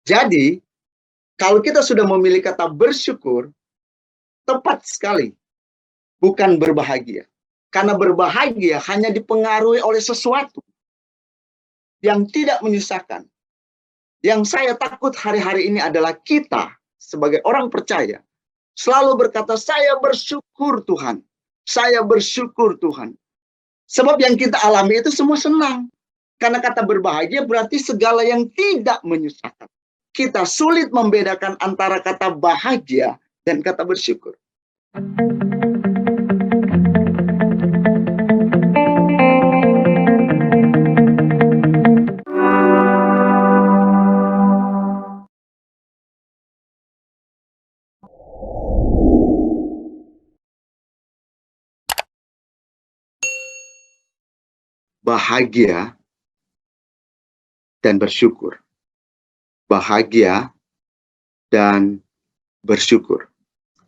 Jadi, kalau kita sudah memilih kata bersyukur, tepat sekali, bukan berbahagia. Karena berbahagia hanya dipengaruhi oleh sesuatu yang tidak menyusahkan. Yang saya takut hari-hari ini adalah kita sebagai orang percaya selalu berkata, saya bersyukur Tuhan. Saya bersyukur Tuhan. Sebab yang kita alami itu semua senang. Karena kata berbahagia berarti segala yang tidak menyusahkan. Kita sulit membedakan antara kata bahagia dan kata bersyukur. Bahagia dan bersyukur. Bahagia dan bersyukur.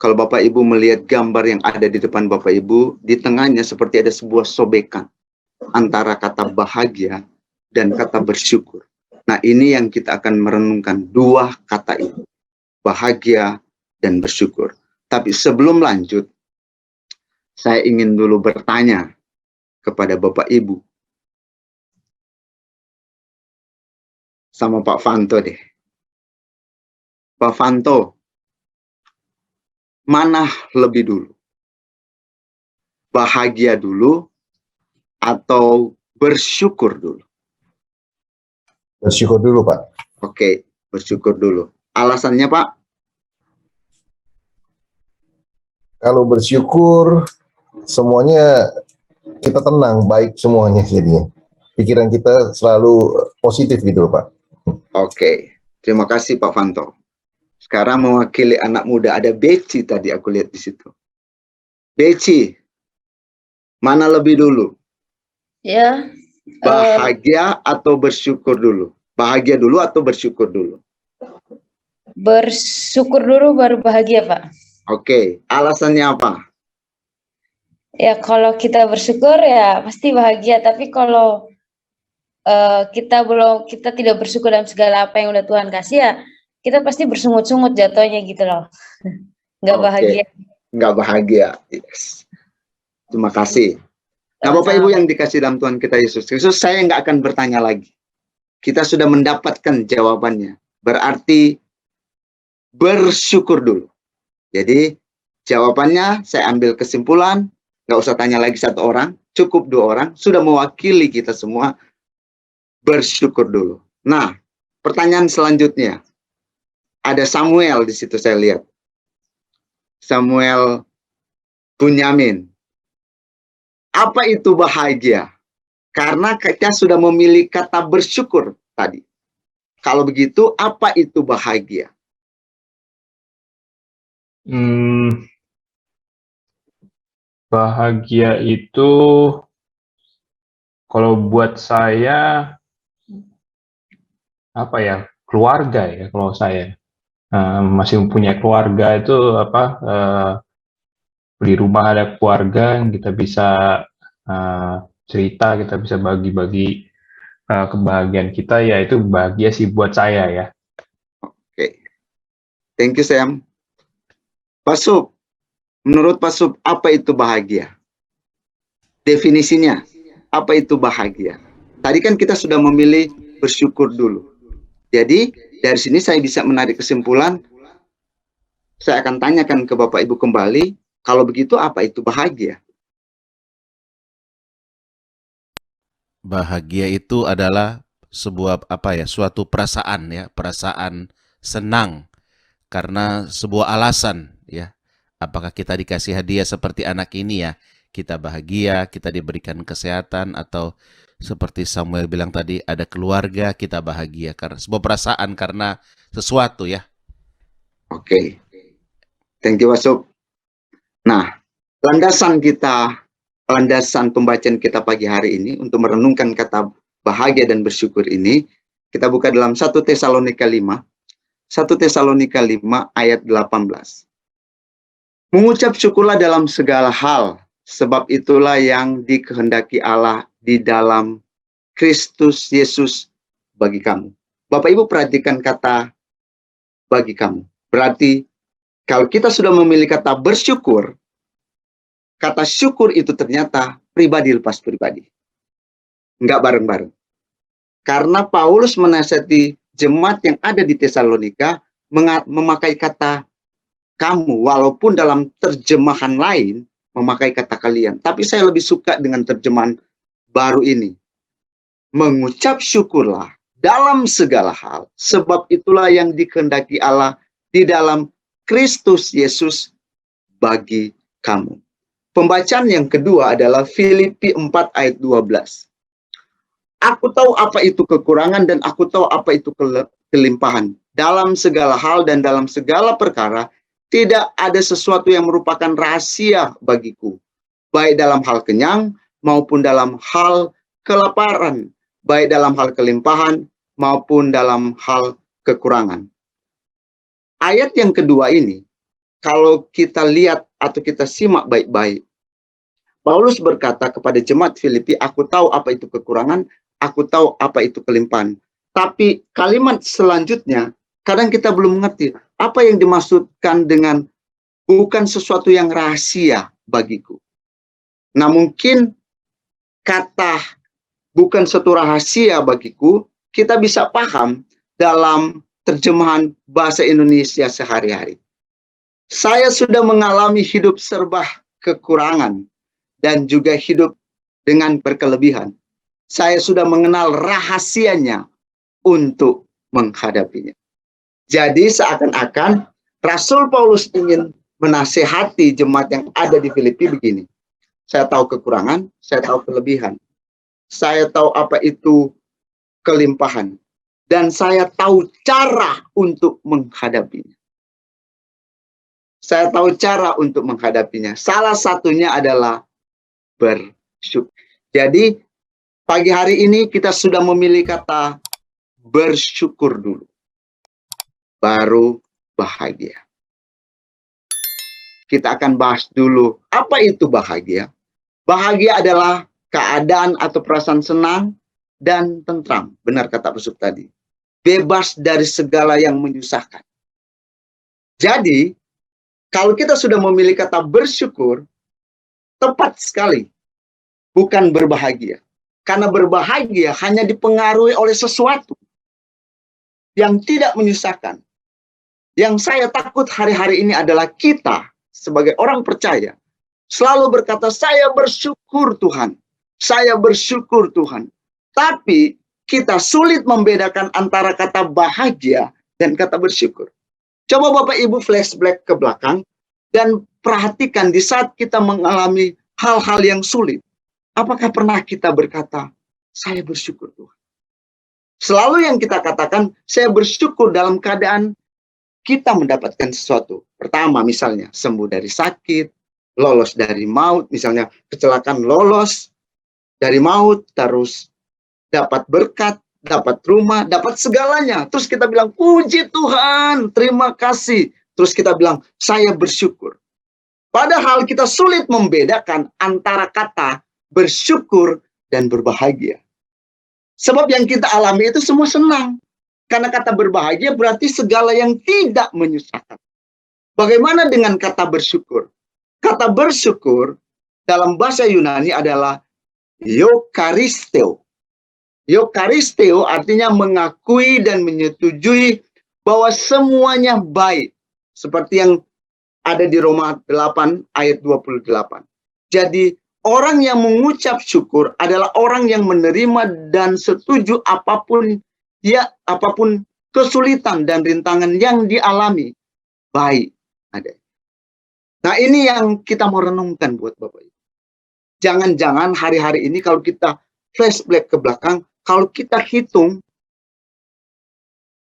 Kalau Bapak Ibu melihat gambar yang ada di depan Bapak Ibu, di tengahnya seperti ada sebuah sobekan antara kata bahagia dan kata bersyukur. Nah, ini yang kita akan merenungkan, dua kata itu, bahagia dan bersyukur. Tapi sebelum lanjut, saya ingin dulu bertanya kepada Bapak Ibu, sama Pak Fanto deh. Pak Fanto, mana lebih dulu? Bahagia dulu atau bersyukur dulu? Bersyukur dulu, Pak. Oke, bersyukur dulu. Alasannya, Pak? Kalau bersyukur, semuanya kita tenang, baik semuanya jadinya. Pikiran kita selalu positif gitu, Pak. Oke, terima kasih Pak Fanto. Sekarang mewakili anak muda, ada Beci tadi aku lihat di situ. Beci, mana lebih dulu? Ya. Bahagia atau bersyukur dulu? Bahagia dulu atau bersyukur dulu? Bersyukur dulu baru bahagia, Pak. Oke, alasannya apa? Ya kalau kita bersyukur ya pasti bahagia, tapi kalau kita tidak bersyukur dalam segala apa yang udah Tuhan kasih ya, kita pasti bersungut-sungut jatuhnya gitu loh. Nggak bahagia. Nggak bahagia. Yes. Terima kasih. Nah, Bapak Ibu yang dikasih dalam Tuhan kita Yesus Kristus, saya nggak akan bertanya lagi. Kita sudah mendapatkan jawabannya. Berarti bersyukur dulu. Jadi jawabannya saya ambil kesimpulan, nggak usah tanya lagi satu orang, cukup dua orang, sudah mewakili kita semua. Bersyukur dulu. Nah, pertanyaan selanjutnya. Ada Samuel di situ saya lihat. Samuel Bunyamin. Apa itu bahagia? Karena kita sudah memilih kata bersyukur tadi. Kalau begitu, apa itu bahagia? Bahagia itu, kalau buat saya, apa ya, keluarga ya kalau saya. Masih mempunyai keluarga itu di rumah ada keluarga yang kita bisa cerita, kita bisa bagi-bagi kebahagiaan kita, ya itu bahagia sih buat saya ya. Oke. Thank you Sam. Pak Sub, menurut Pak Sub, apa itu bahagia? Definisinya, apa itu bahagia? Tadi kan kita sudah memilih bersyukur dulu. Jadi, dari sini saya bisa menarik kesimpulan, saya akan tanyakan ke Bapak Ibu kembali, kalau begitu apa itu bahagia? Bahagia itu adalah sebuah suatu perasaan ya, perasaan senang karena sebuah alasan ya. Apakah kita dikasih hadiah seperti anak ini ya, kita bahagia, kita diberikan kesehatan, atau seperti Samuel bilang tadi, ada keluarga, kita bahagia karena sebuah perasaan, karena sesuatu ya. Oke. Thank you, Wasub. Nah, landasan pembacaan kita pagi hari ini untuk merenungkan kata bahagia dan bersyukur ini, kita buka dalam 1 Tesalonika 5. 1 Tesalonika 5 ayat 18. Mengucap syukurlah dalam segala hal, sebab itulah yang dikehendaki Allah di dalam Kristus Yesus bagi kamu. Bapak Ibu perhatikan kata bagi kamu. Berarti kalau kita sudah memilih kata bersyukur, kata syukur itu ternyata pribadi lepas pribadi. Enggak bareng-bareng. Karena Paulus menasihati jemaat yang ada di Tesalonika memakai kata kamu, walaupun dalam terjemahan lain memakai kata kalian. Tapi saya lebih suka dengan terjemahan baru ini. Mengucap syukurlah dalam segala hal, sebab itulah yang dikehendaki Allah di dalam Kristus Yesus bagi kamu. Pembacaan yang kedua adalah Filipi 4 ayat 12. Aku tahu apa itu kekurangan dan aku tahu apa itu kelimpahan. Dalam segala hal dan dalam segala perkara, tidak ada sesuatu yang merupakan rahasia bagiku. Baik dalam hal kenyang maupun dalam hal kelaparan. Baik dalam hal kelimpahan maupun dalam hal kekurangan. Ayat yang kedua ini, kalau kita lihat atau kita simak baik-baik, Paulus berkata kepada jemaat Filipi, aku tahu apa itu kekurangan, aku tahu apa itu kelimpahan. Tapi kalimat selanjutnya, kadang kita belum mengerti apa yang dimaksudkan dengan bukan sesuatu yang rahasia bagiku. Nah, mungkin kata bukan suatu rahasia bagiku, kita bisa paham dalam terjemahan bahasa Indonesia sehari-hari. Saya sudah mengalami hidup serba kekurangan dan juga hidup dengan berkelebihan. Saya sudah mengenal rahasianya untuk menghadapinya. Jadi seakan-akan Rasul Paulus ingin menasehati jemaat yang ada di Filipi begini. Saya tahu kekurangan, saya tahu kelebihan. Saya tahu apa itu kelimpahan. Dan saya tahu cara untuk menghadapinya. Saya tahu cara untuk menghadapinya. Salah satunya adalah bersyukur. Jadi pagi hari ini kita sudah memilih kata bersyukur dulu. Baru bahagia. Kita akan bahas dulu apa itu bahagia. Bahagia adalah keadaan atau perasaan senang dan tentram. Benar kata Yusuf tadi. Bebas dari segala yang menyusahkan. Jadi, kalau kita sudah memilih kata bersyukur, tepat sekali. Bukan berbahagia. Karena berbahagia hanya dipengaruhi oleh sesuatu yang tidak menyusahkan. Yang saya takut hari-hari ini adalah kita sebagai orang percaya selalu berkata, saya bersyukur Tuhan. Saya bersyukur Tuhan. Tapi kita sulit membedakan antara kata bahagia dan kata bersyukur. Coba Bapak Ibu flashback ke belakang dan perhatikan di saat kita mengalami hal-hal yang sulit. Apakah pernah kita berkata, saya bersyukur Tuhan? Selalu yang kita katakan, saya bersyukur dalam keadaan kita mendapatkan sesuatu. Pertama misalnya, sembuh dari sakit, lolos dari maut, misalnya kecelakaan lolos dari maut, terus dapat berkat, dapat rumah, dapat segalanya. Terus kita bilang, puji Tuhan, terima kasih. Terus kita bilang, saya bersyukur. Padahal kita sulit membedakan antara kata bersyukur dan berbahagia. Sebab yang kita alami itu semua senang. Karena kata berbahagia berarti segala yang tidak menyusahkan. Bagaimana dengan kata bersyukur? Kata bersyukur dalam bahasa Yunani adalah eucharisteo. Eucharisteo artinya mengakui dan menyetujui bahwa semuanya baik. Seperti yang ada di Roma 8 ayat 28. Jadi orang yang mengucap syukur adalah orang yang menerima dan setuju apapun kesulitan dan rintangan yang dialami. Baik ada. Nah ini yang kita mau renungkan buat Bapak Ibu. Jangan-jangan hari-hari ini kalau kita flashback ke belakang, kalau kita hitung,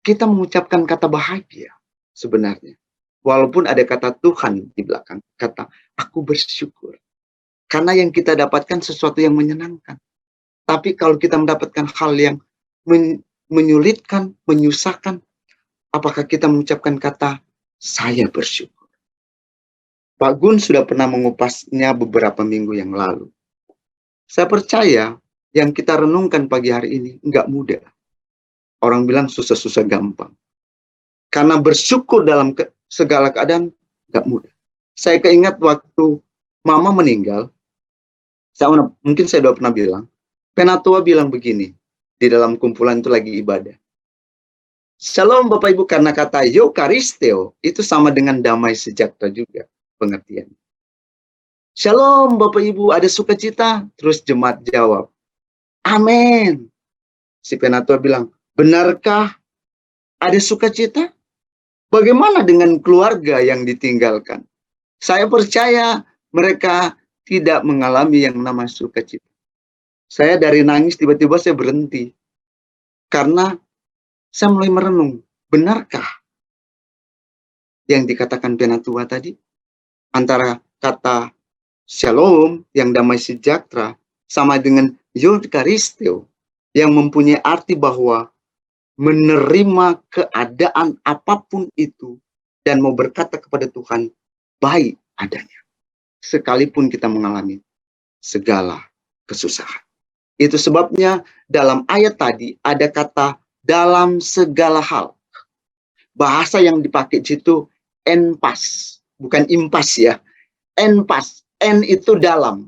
kita mengucapkan kata bahagia sebenarnya. Walaupun ada kata Tuhan di belakang, kata aku bersyukur. Karena yang kita dapatkan sesuatu yang menyenangkan. Tapi kalau kita mendapatkan hal yang menyulitkan, menyusahkan, apakah kita mengucapkan kata saya bersyukur? Pak Gun sudah pernah mengupasnya beberapa minggu yang lalu. Saya percaya yang kita renungkan pagi hari ini enggak mudah. Orang bilang susah-susah gampang. Karena bersyukur dalam segala keadaan nggak mudah. Saya keingat waktu mama meninggal, mungkin saya udah pernah bilang, Penatua bilang begini, di dalam kumpulan itu lagi ibadah. Shalom Bapak Ibu, karena kata Eukaristeo itu sama dengan damai sejahtera juga pengertian. Shalom Bapak Ibu, ada sukacita? Terus jemaat jawab, amin. Si Penatua bilang, benarkah ada sukacita? Bagaimana dengan keluarga yang ditinggalkan? Saya percaya mereka tidak mengalami yang namanya sukacita. Saya dari nangis tiba-tiba saya berhenti. Karena saya mulai merenung, benarkah yang dikatakan Penatua tadi? Antara kata Shalom yang damai sejahtera sama dengan Eukaristeo yang mempunyai arti bahwa menerima keadaan apapun itu dan mau berkata kepada Tuhan baik adanya. Sekalipun kita mengalami segala kesusahan. Itu sebabnya dalam ayat tadi ada kata dalam segala hal. Bahasa yang dipakai di situ enpas, bukan impas ya. Enpas, en itu dalam.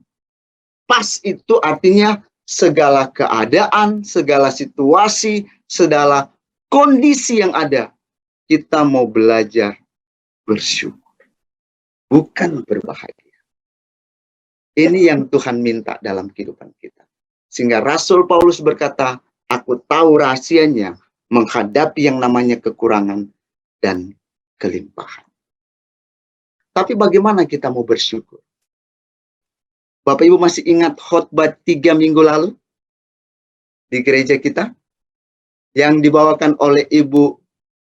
Pas itu artinya segala keadaan, segala situasi, segala kondisi yang ada. Kita mau belajar bersyukur, bukan berbahagia. Ini yang Tuhan minta dalam kehidupan kita. Sehingga Rasul Paulus berkata, aku tahu rahasianya menghadapi yang namanya kekurangan dan kelimpahan. Tapi bagaimana kita mau bersyukur? Bapak Ibu masih ingat khotbah 3 minggu lalu di gereja kita? Yang dibawakan oleh Ibu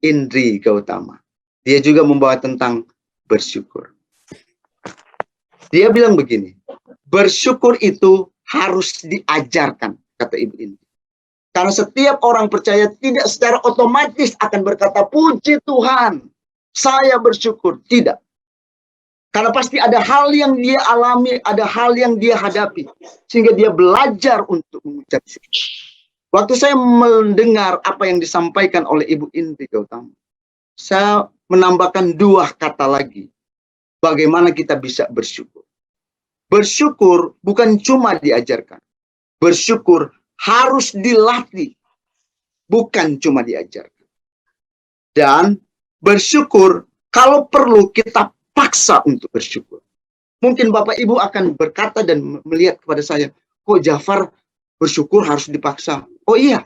Indri Gautama. Dia juga membawa tentang bersyukur. Dia bilang begini, bersyukur itu harus diajarkan, kata Ibu Indri. Karena setiap orang percaya tidak secara otomatis akan berkata, puji Tuhan, saya bersyukur. Tidak. Karena pasti ada hal yang dia alami, ada hal yang dia hadapi. Sehingga dia belajar untuk mengucap syukur. Waktu saya mendengar apa yang disampaikan oleh Ibu Indri Gautama, saya menambahkan 2 kata lagi. Bagaimana kita bisa bersyukur. Bersyukur bukan cuma diajarkan. Bersyukur harus dilatih. Bukan cuma diajarkan. Dan bersyukur kalau perlu kita paksa untuk bersyukur. Mungkin Bapak Ibu akan berkata dan melihat kepada saya, kok Jafar bersyukur harus dipaksa? Oh iya,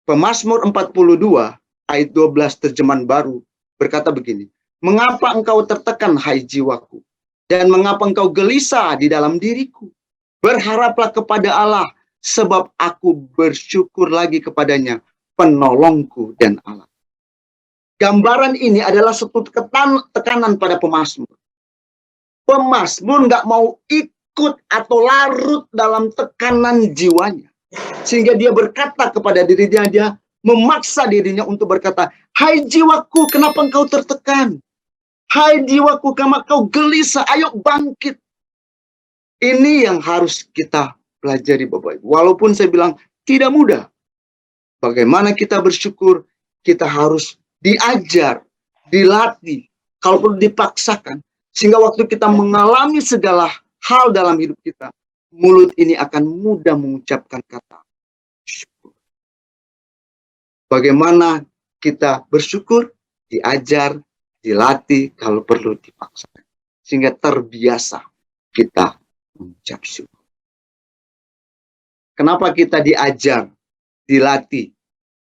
Pemazmur 42 ayat 12 terjemahan baru berkata begini, mengapa engkau tertekan hai jiwaku, dan mengapa engkau gelisah di dalam diriku? Berharaplah kepada Allah, sebab aku bersyukur lagi kepadanya, penolongku dan Allah. Gambaran ini adalah satu tekanan pada pemazmur. Pemazmur nggak mau ikut atau larut dalam tekanan jiwanya. Sehingga dia berkata kepada dirinya, dia memaksa dirinya untuk berkata, hai jiwaku, kenapa engkau tertekan? Hai jiwaku, kenapa kau gelisah? Ayo bangkit. Ini yang harus kita pelajari Bapak Ibu. Walaupun saya bilang tidak mudah. Bagaimana kita bersyukur, kita harus diajar, dilatih, kalau perlu dipaksakan. Sehingga waktu kita mengalami segala hal dalam hidup kita, mulut ini akan mudah mengucapkan kata syukur. Bagaimana kita bersyukur, diajar, dilatih, kalau perlu dipaksakan. Sehingga terbiasa kita mengucap syukur. Kenapa kita diajar, dilatih,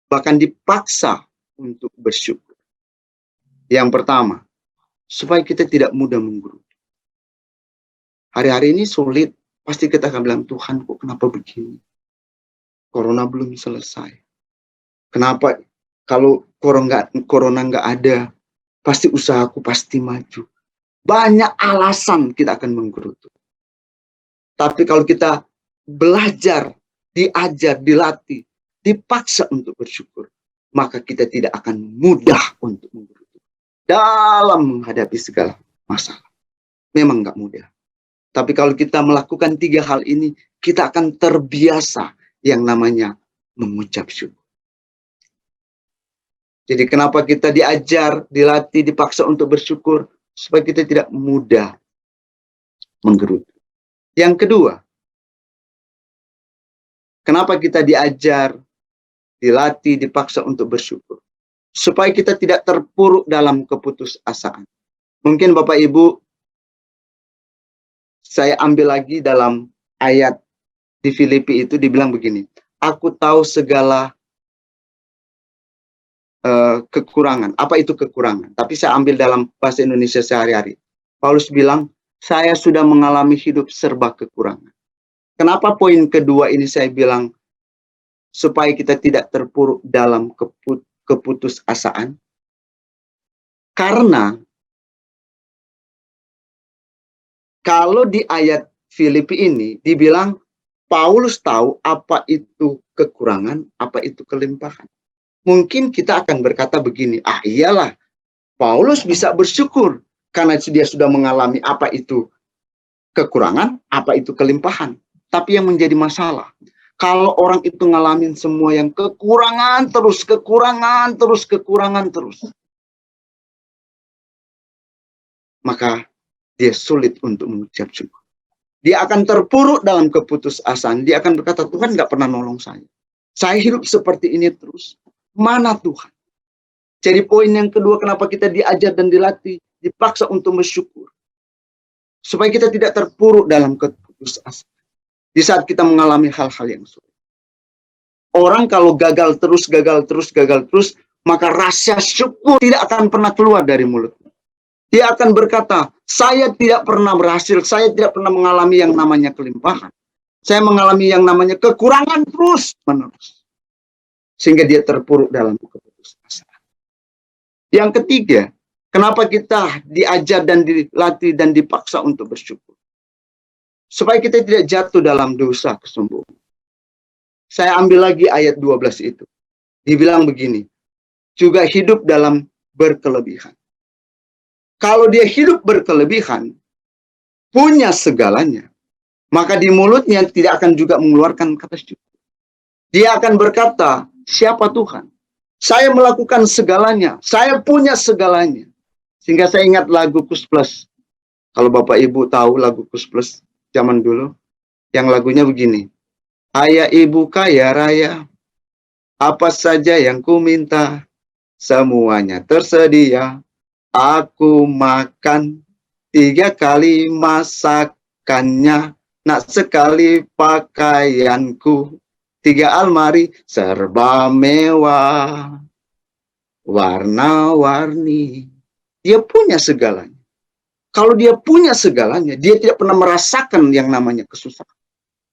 bahkan dipaksa untuk bersyukur? Yang pertama, supaya kita tidak mudah menggerutu. Hari-hari ini sulit, pasti kita akan bilang, Tuhan kok kenapa begini? Corona belum selesai. Kenapa kalau corona nggak ada, pasti usahaku pasti maju. Banyak alasan kita akan menggerutu. Tapi kalau kita belajar, diajar, dilatih, dipaksa untuk bersyukur, maka kita tidak akan mudah untuk menggerutu dalam menghadapi segala masalah. Memang nggak mudah. Tapi kalau kita melakukan 3 hal ini, kita akan terbiasa yang namanya mengucap syukur. Jadi kenapa kita diajar, dilatih, dipaksa untuk bersyukur? Supaya kita tidak mudah menggerutu. Yang kedua, kenapa kita diajar, dilatih, dipaksa untuk bersyukur? Supaya kita tidak terpuruk dalam keputusasaan. Mungkin Bapak Ibu, saya ambil lagi dalam ayat di Filipi itu dibilang begini, aku tahu segala kekurangan. Apa itu kekurangan? Tapi saya ambil dalam bahasa Indonesia sehari-hari. Paulus bilang, saya sudah mengalami hidup serba kekurangan. Kenapa poin kedua ini saya bilang, supaya kita tidak terpuruk dalam keputusasaan? Karena kalau di ayat Filipi ini dibilang, Paulus tahu apa itu kekurangan, apa itu kelimpahan. Mungkin kita akan berkata begini, iyalah, Paulus bisa bersyukur karena dia sudah mengalami apa itu kekurangan, apa itu kelimpahan. Tapi yang menjadi masalah, kalau orang itu ngalamin semua yang kekurangan terus, maka dia sulit untuk mengucap syukur. Dia akan terpuruk dalam keputusasaan. Dia akan berkata, Tuhan nggak pernah nolong saya. Saya hidup seperti ini terus. Mana Tuhan? Jadi poin yang kedua, kenapa kita diajar dan dilatih, dipaksa untuk bersyukur. Supaya kita tidak terpuruk dalam keputusasaan. Di saat kita mengalami hal-hal yang sulit. Orang kalau gagal terus, maka rasa syukur tidak akan pernah keluar dari mulutnya. Dia akan berkata, saya tidak pernah berhasil, saya tidak pernah mengalami yang namanya kelimpahan. Saya mengalami yang namanya kekurangan terus-menerus. Sehingga dia terpuruk dalam keputusasaan. Yang ketiga, kenapa kita diajar dan dilatih dan dipaksa untuk bersyukur? Supaya kita tidak jatuh dalam dosa kesombongan. Saya ambil lagi ayat 12 itu. Dibilang begini, juga hidup dalam berkelebihan. Kalau dia hidup berkelebihan, punya segalanya, maka di mulutnya tidak akan juga mengeluarkan kata syukur. Dia akan berkata, siapa Tuhan? Saya melakukan segalanya, saya punya segalanya. Sehingga saya ingat lagu Kus Plus. Kalau Bapak Ibu tahu lagu Kus Plus zaman dulu, yang lagunya begini. Ayah ibu kaya raya, apa saja yang ku minta, semuanya tersedia. Aku makan 3 kali masakannya, nak sekali pakaianku, 3 almari serba mewah, warna-warni. Dia punya segalanya. Kalau dia punya segalanya, dia tidak pernah merasakan yang namanya kesusahan.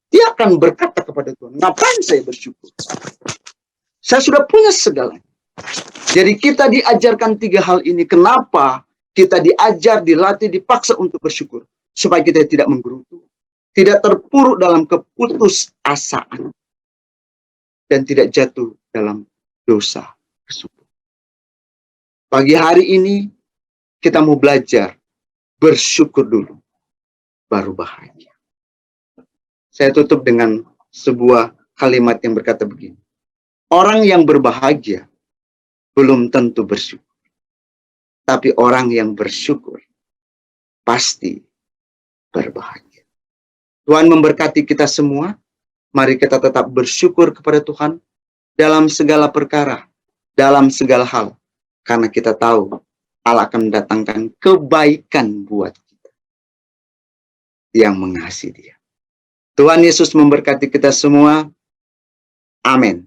Dia akan berkata kepada Tuhan, ngapain saya bersyukur? Saya sudah punya segalanya. Jadi kita diajarkan 3 hal ini. Kenapa kita diajar, dilatih, dipaksa untuk bersyukur? Supaya kita tidak menggerutu. Tidak terpuruk dalam keputusasaan. Dan tidak jatuh dalam dosa kesombongan. Pagi hari ini kita mau belajar bersyukur dulu. Baru bahagia. Saya tutup dengan sebuah kalimat yang berkata begini. Orang yang berbahagia belum tentu bersyukur. Tapi orang yang bersyukur pasti berbahagia. Tuhan memberkati kita semua. Mari kita tetap bersyukur kepada Tuhan dalam segala perkara, dalam segala hal. Karena kita tahu Allah akan mendatangkan kebaikan buat kita yang mengasihi Dia. Tuhan Yesus memberkati kita semua. Amin.